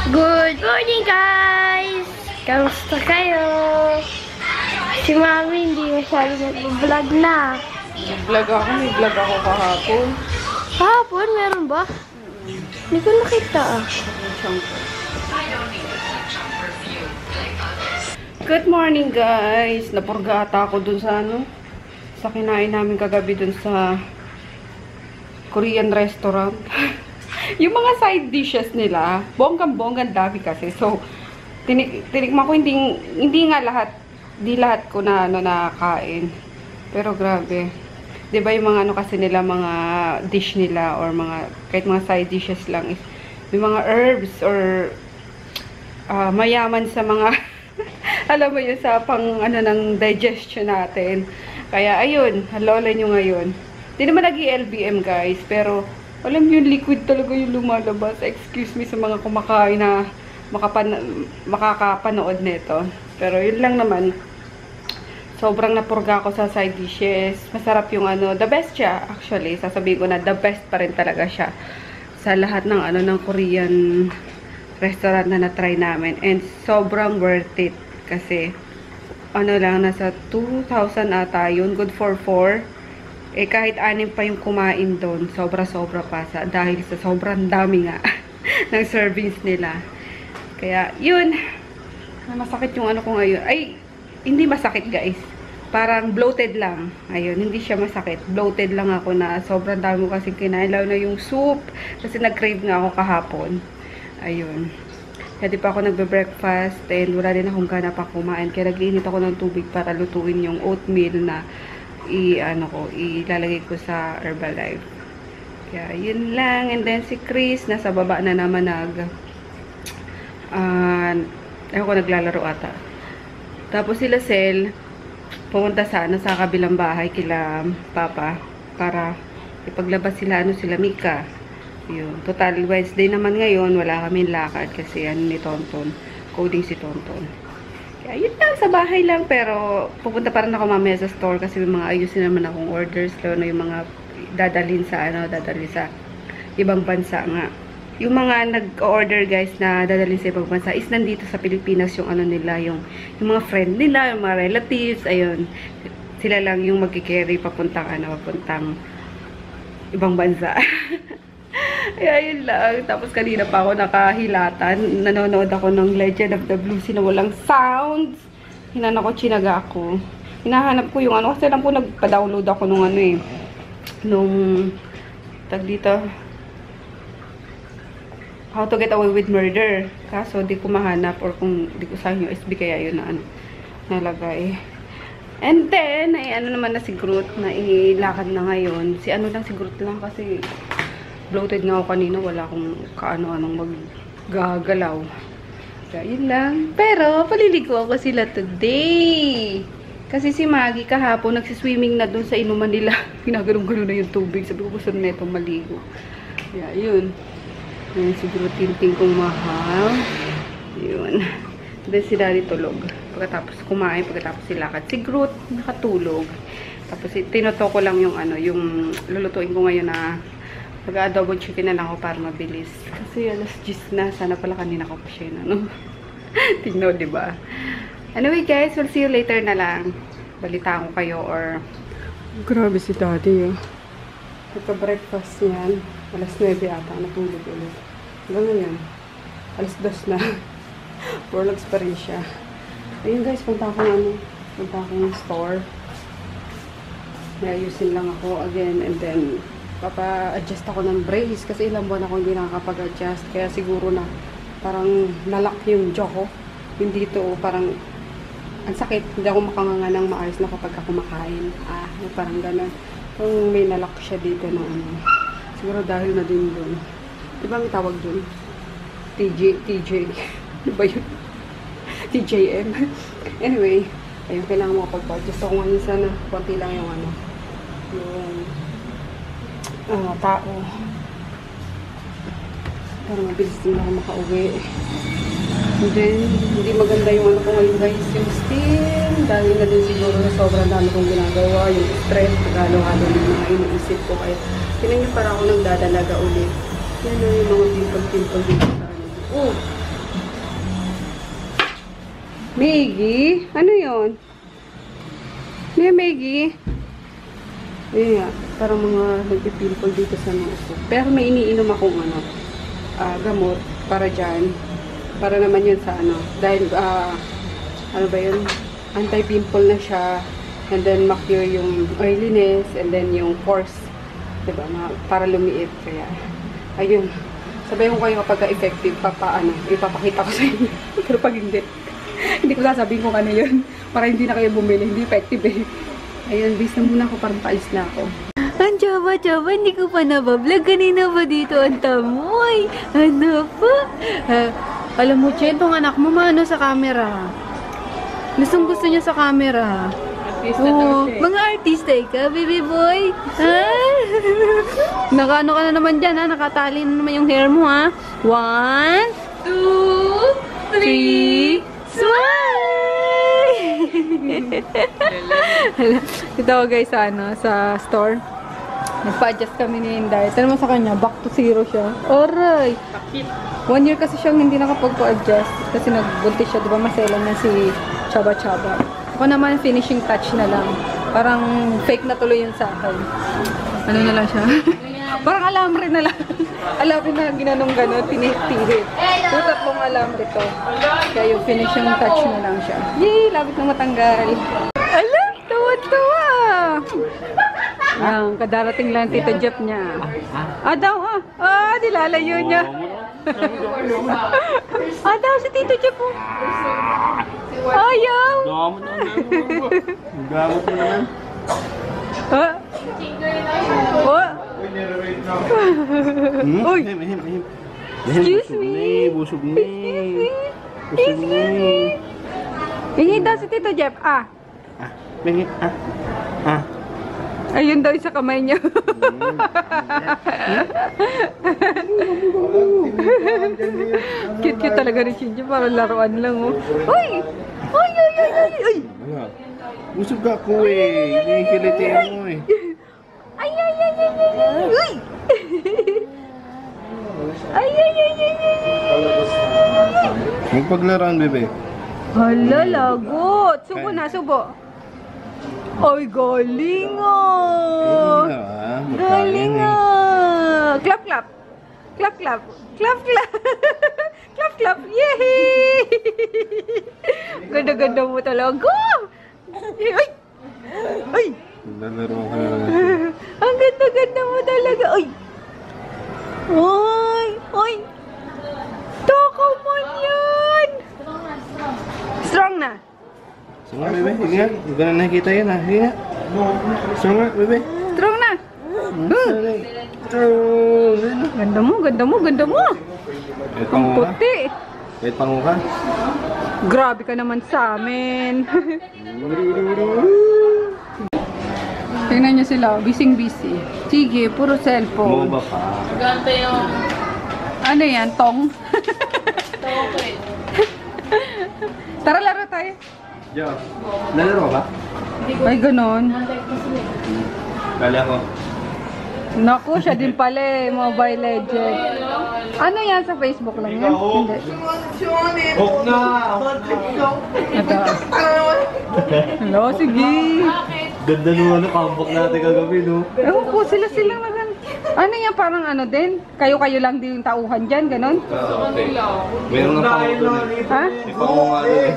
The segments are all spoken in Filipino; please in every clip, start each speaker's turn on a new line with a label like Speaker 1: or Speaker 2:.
Speaker 1: Good morning, guys! Kamusta kayo? Si Mami hindi masyado nag-vlog na.
Speaker 2: Nag-vlog ako, may vlog ako kahapon.
Speaker 1: Kahapon, meron ba? Hindi ko nakita ah.
Speaker 2: Good morning, guys! Napurga ata ako dun sa sa kinain namin kagabi dun sa Korean restaurant. Yung mga side dishes nila, bonggang-bonggang dami kasi. So, tinikman ko, hindi nga lahat, di lahat ko na nakain. Pero grabe. 'Di ba yung mga kasi nila, mga dish nila or mga kahit mga side dishes lang is may mga herbs or mayaman sa mga alam mo yun, sa pang ng digestion natin. Kaya ayun, halola nyo ngayon. Di naman nag-LBM guys, pero alam nyo, liquid talaga yung lumalabas. Excuse me sa mga kumakain na makakapanood nito. Pero yun lang naman. Sobrang napurga ako sa side dishes. Masarap yung the best siya actually. Sasabihin ko na the best pa rin talaga siya sa lahat ng ng Korean restaurant na na-try namin. And sobrang worth it kasi lang, nasa 2,000 ata yun. Good for 4. Eh, kahit 6 pa yung kumain doon, sobra-sobra pa dahil sa sobrang dami nga ng servings nila. Kaya, yun. Masakit yung ko ngayon. Ay, hindi masakit guys. Parang bloated lang. Ayun, hindi siya masakit. Bloated lang ako na sobrang dami ko kasi kinain. Lalo na yung soup. Kasi nag-crave nga ako kahapon. Ayun. Kaya di pa ako nagbe-breakfast. And wala din akong gana pa kumain. Kaya nag-iinit ako ng tubig para lutuin yung oatmeal na ilalagay ko sa Herbalife. Kaya, yun lang. And then, si Chris, nasa baba na naman ako naglalaro ata. Tapos, sila Sel, pumunta sa kabilang bahay kila Papa, para ipaglabas sila, sila Mika. Yun. Total, Wednesday naman ngayon, wala kaming lakad kasi ni Tonton. Coding si Tonton. Ayun lang, sa bahay lang, pero pupunta pa rin ako mamaya sa store kasi may mga ayusin naman akong orders, lalo na yung mga dadalhin sa ibang bansa nga. Yung mga nag-order guys na dadalhin sa ibang bansa is nandito sa Pilipinas yung nila, yung mga friend nila, yung mga relatives, ayun. Sila lang yung magki-carry papuntang ibang bansa. Kaya yun lang. Tapos kanina pa ako nakahilatan. Nanonood ako ng Legend of the Blue Sea na walang sounds. Hinanap ko, chinaga ako. Hinahanap ko yung kasi alam ko nagpa-download ako nung tag dito, How to Get Away with Murder. Kaso di ko mahanap or kung di ko sa USB kaya yun na nalagay. And then, ay naman na si Groot na ilakad na ngayon. Si lang si Groot lang kasi bloated nga ako kanina, wala akong kaano-anong maggagalaw. Kaya yun lang. Pero, paliligo ako sila today. Kasi si Maggie kahapon, nagsiswimming na dun sa inuman nila. Ginagalong-galo na yung tubig. Sabi ko, gusto na itong maligo. Kaya yun. Yan, siguro tinting kong mahal. Yun. Then si Daddy tulog. Pagkatapos kumain, pagkatapos silakad. Si Groot nakatulog. Tapos tinoto ko lang yung yung lulutuin ko ngayon na mag-adobo chicken na lang ako para mabilis. Kasi alas 10 na. Sana pala kanina ko pa siya tignan, diba? Anyway guys, we'll see you later na lang. Balitaan ko kayo or grabe si Daddy. Nagka-breakfast yan. Alas 9 ata. Natulog ulit. Hanggang ngayon. Alas 2 na. Porlags pa rin siya. Ayun guys, punta akong store. Ayusin lang ako again and then papa-adjust ako ng brace kasi ilang buwan ako hindi nakakapag-adjust. Kaya siguro na parang nalak yung jaw ko. Yung dito parang ang sakit. Hindi ako makanganga ng maayos na kapag kumakain. Parang gano'n. Kung may nalak siya dito na siguro dahil na din doon. Diba may tawag doon? TJ. Diba yun? TJM. Anyway, ayun, kailangan mo kapag-adjust ako ngayon sana. Kunti lang yung yung tao. Para mabilis din ako makauwi. And then, hindi maganda yung ko ngayon guys, yung steam. Dahil na din siguro na sobrang dami kong ginagawa. Yung stress, pagkalo-halo yung mga iniisip ko. Kaya, tinan nyo para ako nagdadalaga ulit. Yan yung mga pimple-pimple dito sa Maggie? Ano yun? May Maggie? Ayun nga, parang mga nagpipimple dito sa nose ko. Pero may iniinom akong ano, gamot para dyan. Para naman yun sa ano. Dahil, ano ba yun? Anti-pimple na siya. And then, ma-cure yung oiliness. And then, yung pores. Diba? Para lumiit. Kaya, ayun. Sabihin ko kayo kapag effective, ipapakita ko sa inyo. Pero pag hindi, hindi ko sasabihin kung ano yun. Para hindi na kayo bumili. Hindi effective eh. Ayun, bis na muna ako. Parang paalis na ako.
Speaker 1: Ang chaba, hindi ko pa nabablog. Kanina ba dito ang tamoy? Ano pa? Alam mo, Chen, tong anak mo maano sa camera. Gustong gusto niya sa camera. Oo, mga artista ka, baby boy. Ha? Nakaano ka na naman dyan, ha? Nakatali na naman yung hair mo, ha? 1, 2, 3, smile! Ito ako guys sa store. Nagpa-adjust kami ni Inday. Ito naman sa kanya, back to zero siya. Aray! 1 year kasi siyang hindi nakapag-adjust. Kasi nagbuntis siya, di ba maselan na si Chaba. Ako naman, finishing touch na lang. Parang fake na tuloy yun sa akin. Ano na lang siya? Parang alambre na lang. Alambre na ginanong gano'n, tinihit-tihit. So, 3 alambre to. Kaya yung finishing touch na lang siya. Yay! Labit na matanggal. Alam! Tawa-tawa! Yan, kadarating lang Tito Jeff niya. Daw ha? Nilalayo niya. Daw si Tito Jeff po. Ayaw!
Speaker 3: Gamot mo naman.
Speaker 2: Uy!
Speaker 3: Excuse me. Busog ni.
Speaker 2: Excuse me. Hingi daw si Tito Jeff.
Speaker 3: Bingit.
Speaker 2: Ayun daw sa kamay niya. Cute talaga ni Shinji. Parang laruan lang, oh. Uy! Uy!
Speaker 3: Busog ka ko eh. Nakikilitin mo eh.
Speaker 2: Ay! Uy! Ay!
Speaker 3: Magpaglaran, bebe.
Speaker 2: Hala, lagot. Subo na, subo. Ay, galing ah! Galing ah! Clap! Clap! Yay! Ganda-ganda mo talaga! Ay!
Speaker 3: Lalaro ka na lang.
Speaker 2: Ang ganda-ganda mo talaga! Ay! Takaw mo yan! Strong na!
Speaker 3: Strong nga, bebe. Sige nga. Huwag ka na nakikita yun ha. Sige nga. Strong nga, bebe.
Speaker 2: Strong na! Ganda mo!
Speaker 3: Kahit
Speaker 2: Ang
Speaker 3: panguka.
Speaker 2: puti!
Speaker 3: Kahit panguka.
Speaker 2: Grabe ka naman sa amin! Tingnan niyo sila, busy. Sige, puro cellphone.
Speaker 3: Moba pa.
Speaker 2: Ano yan, tong? Tara, laro tayo.
Speaker 3: Yo. Nalaro ka ba?
Speaker 2: Ay, ganon.
Speaker 3: Kala ko.
Speaker 2: Naku, siya din pala eh, Mobile Legend. Ano yan, sa Facebook lang yan? Hindi.
Speaker 3: Hook na!
Speaker 2: Ito. Hello, sige.
Speaker 3: Ganda nung comeback natin kagabi, no?
Speaker 2: Ewan ko, sila-silang na gan. Ano yan, parang ano din? Kayo-kayo lang din yung tauhan dyan, ganon?
Speaker 3: Okay. Meron nga panguka doon eh.
Speaker 2: Ha?
Speaker 3: May panguka doon eh.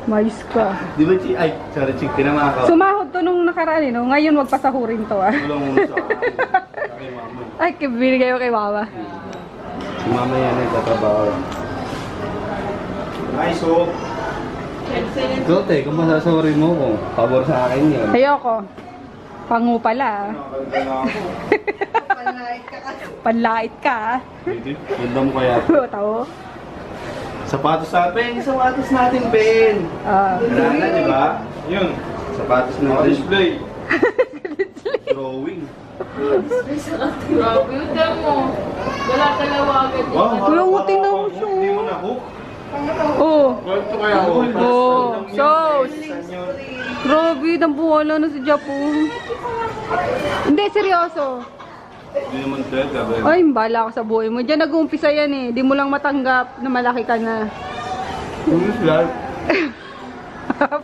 Speaker 2: Mais ka.
Speaker 3: Di ba, Ay, sorry, Chick. Tinama ka.
Speaker 2: Sumahod to nung nakaraan, no? Ngayon, wag pasahurin to, ah.
Speaker 3: Wala muna sa akin. Kay mama.
Speaker 2: Ay, kibili kayo kay Wawa.
Speaker 3: Si mama yan eh, tatrabaho. Nice, oh. Ikaw, te, kung masasawarin mo kung pabor sa akin yun.
Speaker 2: Ayoko. Pangu pala, ah. Panlait ka, ah.
Speaker 3: Ganda mo kaya.
Speaker 2: Tao.
Speaker 3: Sapatos natin, sapatos natin, Ben. Wala na, di ba? Yun. Sapatos natin. Display. Drawing.
Speaker 4: Grabe, yun mo. Wala talawagan yun.
Speaker 2: Kuya, ngutin na mo siya.
Speaker 3: Hindi mo na hook.
Speaker 2: Oo.
Speaker 3: Ito kaya ako.
Speaker 2: Oo. Sauce. Grabe, nambuwala na si Japon. Hindi, seryoso.
Speaker 3: Hindi naman talaga, Ben.
Speaker 2: Ay, bala ka sa buhay mo. Diyan nag-uumpisa yan eh. Di mo lang matanggap na malaki ka na.
Speaker 3: Pulis lang.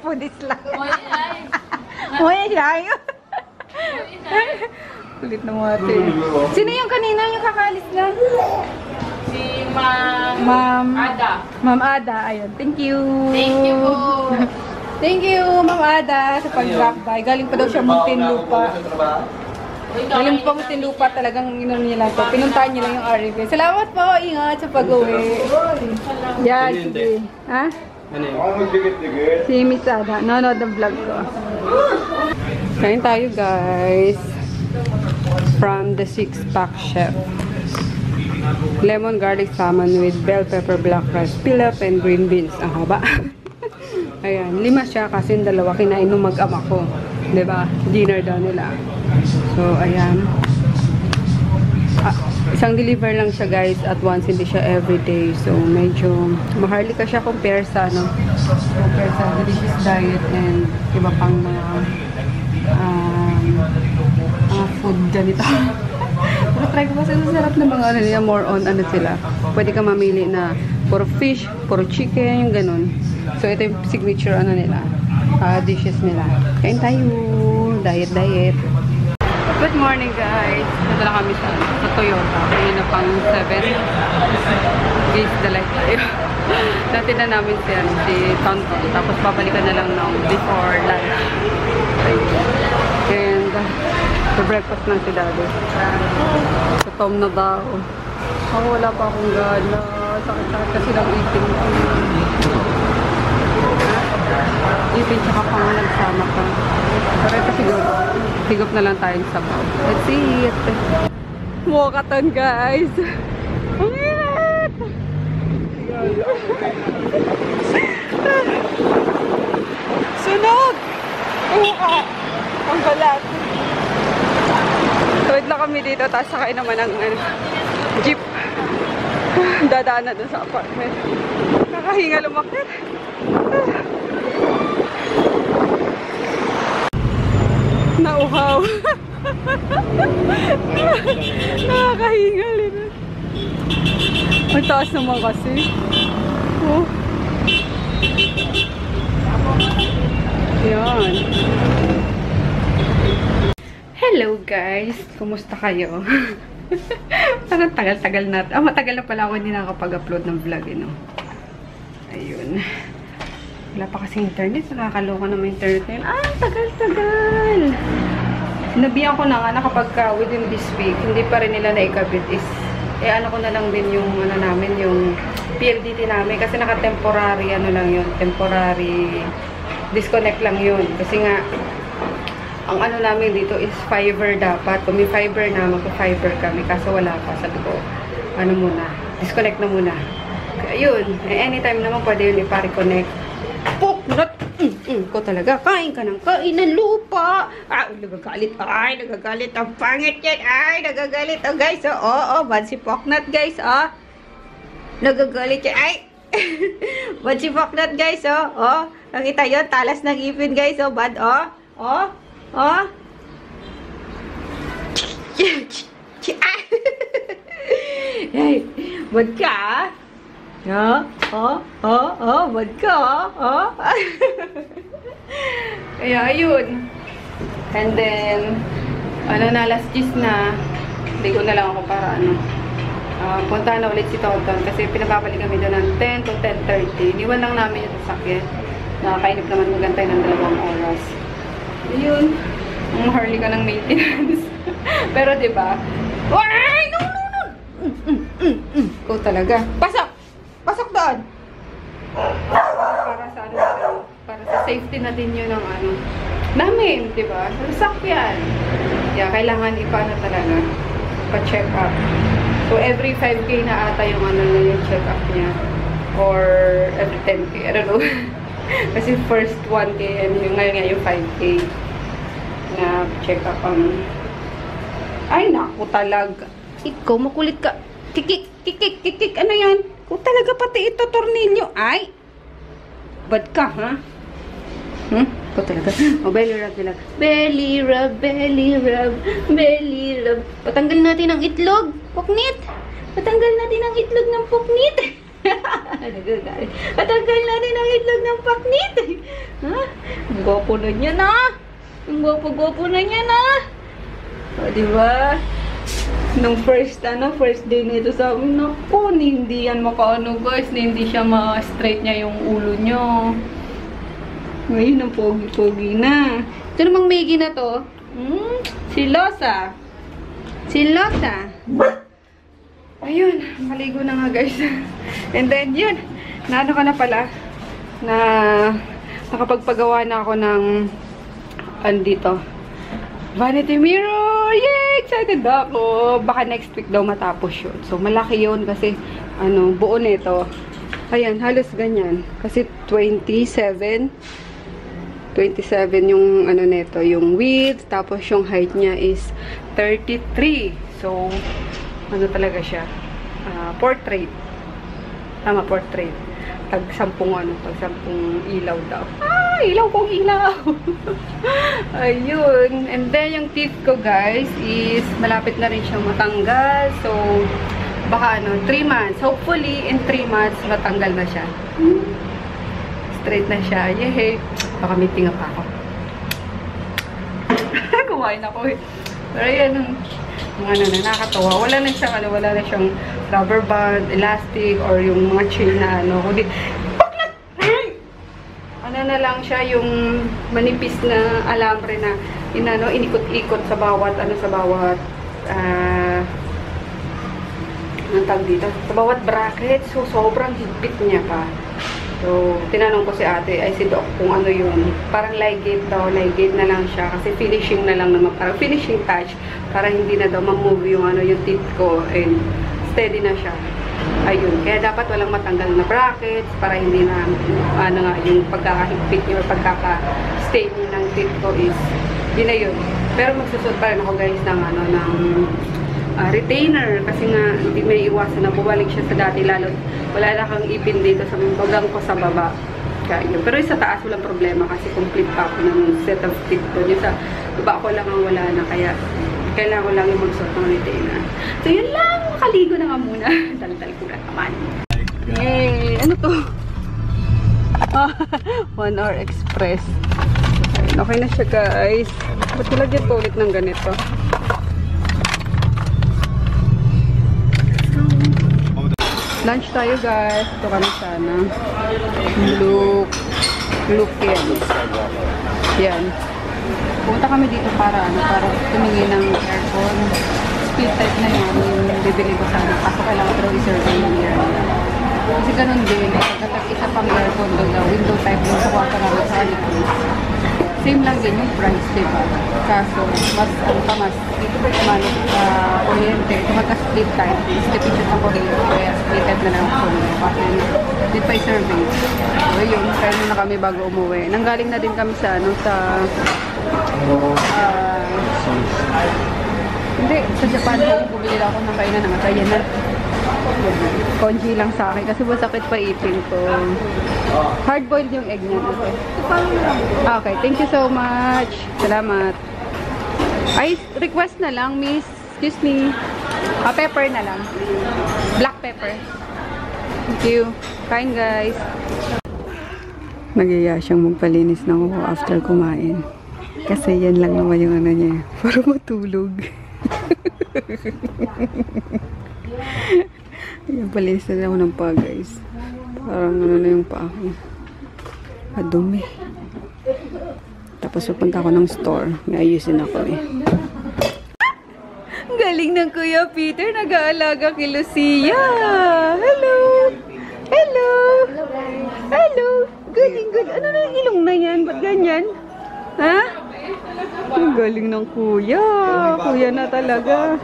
Speaker 1: Pudis lang.
Speaker 4: Moy ay.
Speaker 1: Moy ay. Kulit na mga ate. Sino yung kanina yung kakalis lang?
Speaker 4: Si Ma'am
Speaker 1: Ma'am
Speaker 4: Ada.
Speaker 1: Ma'am Ada, ayun. Thank you.
Speaker 4: Thank you po.
Speaker 1: Thank you, Ma'am Ada, sa pag-drop by. Galing pa daw siya Muntinlupa. Galing pa Muntinlupa, talagang inano niya lang to. Pinuntahan niya lang yung RV. Salamat po, ingat sa pag-uwi. Yan, sige. Ha?
Speaker 3: Ano yun?
Speaker 1: Si Miss Ada, nanonood ng vlog ko. Kain tayo, guys. From the 6-pack chef. Lemon garlic salmon with bell pepper black rice, pilaf and green beans. Ang haba. Ayan, 5 siya kasi yung 2 kinain nung mag-ama ko. 'Di ba? Dinner daw nila. So, ayan. Isang deliver lang siya, guys, at once, hindi siya everyday. So, medyo maharlika siya compare sa delicious diet and iba pang mga food ganito. Pero try ko kasi sarap ng mga ano nila, more on ano sila. Pwede ka mamili na puro fish, puro chicken, yung ganun. So, ito yung signature ano nila, dishes nila. Kain tayo. Diet. Good morning, guys. Ito lang kami sa Toyota. Ngayon na pang 7. Gauge the light tayo. Dati na namin si Tonton. Tapos babalikan na lang ng before lunch. And for breakfast lang si Daddy. Sa Tom na daw. Ako wala pa akong gana. Sakit-sakit kasi lang ipin ko. Ipin tsaka pang nagsama ka. Pero ito siguro. Higop na lang tayong sabaw. Let's see it. Mukatan, guys. Ang init! Sunog! Ang balat. Tuwid lang kami dito, tapos sakay naman ng jeep. Dadaan na dun sa apartment. Nakahinga lumakit. Nauhaw. Nakakahingal yun. Ang taas naman kasi. Oh. Yan. Hello, guys. Kumusta kayo? Parang tagal-tagal na. Matagal na pala ako hindi nakapag-upload ng vlog, no? Ayun. Wala pa kasi internet. Nakakaloka na may internet na yun. Tagal-tagal. Sinabihan ko na nga na kapag within this week, hindi pa rin nila naikabit is, ano ko na lang din yung, namin, yung PLDT namin. Kasi naka-temporary, lang yun. Temporary disconnect lang yun. Kasi nga, ang namin dito is fiber dapat. Kung may fiber na, magpa-fiber kami. Kaso wala pa. Sabi ko, muna, disconnect na muna. Kaya yun. Anytime naman pwede yun ipa-reconnect. Poknot! Ko talaga. Kain ka ng kain ng lupa. Nagagalit. Nagagalit. Ang pangit yan. Nagagalit. Guys. Bad si Poknot, guys. Nagagalit yan. Bad si Poknot, guys. Nakita yun. Talas ng ipin, guys. Bad. Hey, bad ka, bad ka, Kaya, ayun. And then, alas 10 na. Hindi ko na lang ako para, punta na ulit si Tonton. Kasi pinababalik kami doon ng 10 to 10:30. Iniwan lang namin yung sasakyan. Nakakainip naman magantay ng 2 oras. Ayun. Ang maharli ka ng maintenance. Pero, diba? Ay! No! Ikaw talaga. Pasok! Pasok doon! Para sa para sa safety natin yun ng namin, diba? Sasakyan. Yeah, kailangan talaga. Pa-check up. So, every 5K na ata yung yung check up niya. Or every 10K. I don't know. Kasi first 1K and ngayon nga yung 5K na check up ay naku talaga. Ikaw makulit ka. Kikik. Ano yan? Ikaw talaga pati ito tornilyo. Ay! Bad ka, ha? Ikaw talaga. Belly rub nila. Belly rub. Patanggal natin ang itlog. Puknit. Patanggal natin ang itlog ng puknit. nagagalit. Katanggal natin ang itlog ng paknit. Ha? Ang gwapo na niya na. Ang gwapo-gwapo na niya na. O, diba? Nung first day nito sa amin, naku, hindi yan makaano guys, hindi siya ma-straight niya yung ulo niyo. Ngayon, ang pogi-pogi na. Ito namang Maggie na to. Si Losa. Si Losa. Ayun, maligo na nga guys. And then, yun. Naano ka na pala. Na nakapagpagawa na ako ng andito. Vanity mirror! Yay! Excited ako! Baka next week daw matapos yun. So, malaki yun kasi, buo nito. Ayan, halos ganyan. Kasi 27 yung, nito, yung width. Tapos, yung height niya is 33. So, talaga siya? Portrait. Tama, portrait. Tag 10 ilaw daw. Ilaw kong ilaw. Ayun. And then, yung teeth ko, guys, is malapit na rin siyang matanggal. So, baka 3 months. Hopefully, in 3 months, matanggal na siya. Straight na siya. Yehey. Baka may tinga pa ako. Kumain ako eh. Pero yan, nakakatawa. Wala na siyang rubber band, elastic, or yung mga chain na kundi, na lang siya yung manipis na alambre na inikot-ikot sa bawat anong tawag dito? Sa bawat bracket. So, sobrang higpit niya pa. So, tinanong ko si ate, si Doc, kung ano yun. Parang ligate daw, ligate na lang siya. Kasi finishing na lang naman. Parang finishing touch. Para hindi na daw ma-move yung yung teeth ko. And steady na siya. Ayun. Kaya dapat walang matanggal na brackets para hindi na, yung pagkakahigpit niyo or pagkaka-stay niyo ng teeth ko is, yun na yun. Pero magsusot pa rin ako guys ng, retainer. Kasi nga, hindi may iwasan na bumalik siya sa dati. Lalo, wala na kang ipin dito sa bagang ko sa baba. Kaya yun. Pero sa taas, walang problema kasi complete pa ako ng set of teeth ko. Yung sa baba ko lang ang wala na. Kaya, kailangan ko lang yung magsuot ng retainer. So, yun lang. Makaligo na nga muna. Dal-dal ko na naman. Yay! Ano to? 1 hour express. Okay na siya guys. Ba't nilagyan ko ulit ng ganito? Lunch tayo guys. Ito kami sana. Look yan. Yan. Punta kami dito para tumingin ng aircon. Speed type na yan. Yung bibili ko sana. Kaso kailangan pero i-survey yung year nila. Kasi ganun din. Kapag isa pang aircon doon na window type yung sa kwarto namin sa alikon. Same lang din yung price, diba? Kaso, mas dito ba kumano kuryente, magka-split type. Split siya sa kuryente, kaya split type na lang ako. Kasi dito pa i-survey. So, yun, kaya na kami bago umuwi. Nanggaling na din kami sa, hindi, sa Japan, bumili lang ako ng kainan ng atay na. Konji lang sa akin kasi masakit pa ipin ko. Hard-boiled yung egg niya. Okay, thank you so much. Salamat. Ay, request na lang, miss. Excuse me. Pepper na lang. Black pepper. Thank you. Kain, guys. Nag-iya siyang magpalinis ng kuko after kumain. Kasi yan lang naman yung niya. Para matulog. Ayan, palinis na ako ng paa, guys. Parang na yung paa ko. Madumi. Tapos pupunta ako ng store. May ayusin ako eh. Galing ng Kuya Peter. Nag-aalaga kay Lucia. Hello! Hello! Hello! Good. Ano na yung ilong na yan? Ba't ganyan? Ha? Ang galing ng kuya. Kuya na talaga.